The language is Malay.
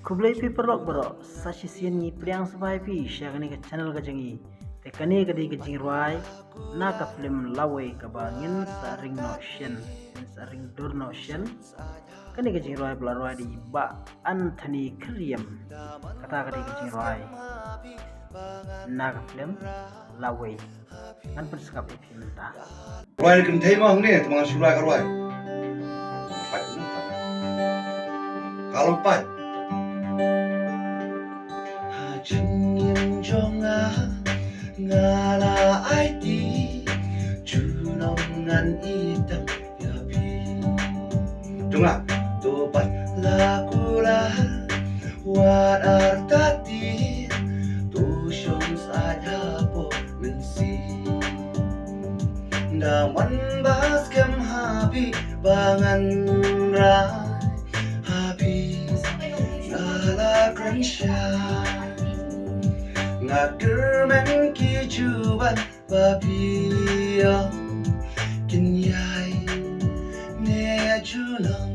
Kublai paper lock bro, sashi sian ni priang sabai pi share ni ke channel ka jangi. Te kani ka di ka jingruai, na ka film lawe ka bangin sa ring no shen, sa ring dur no shen. Kani ka jingruai belarwai di ba Anthony Kriam, kata ka di ka jingruai. Na ka film lawe, kan persekap ipi mentah. Roy kan tema hang ni, teman surai ka Roy. Kalau empat. Ngala ID junongan itam yabi Dunga tobat lakula wat artati tusyong saja po mensi Daman baskem habi bangan rai habis ngala kransya Ngagermen kijuan babia Kinyai ne junang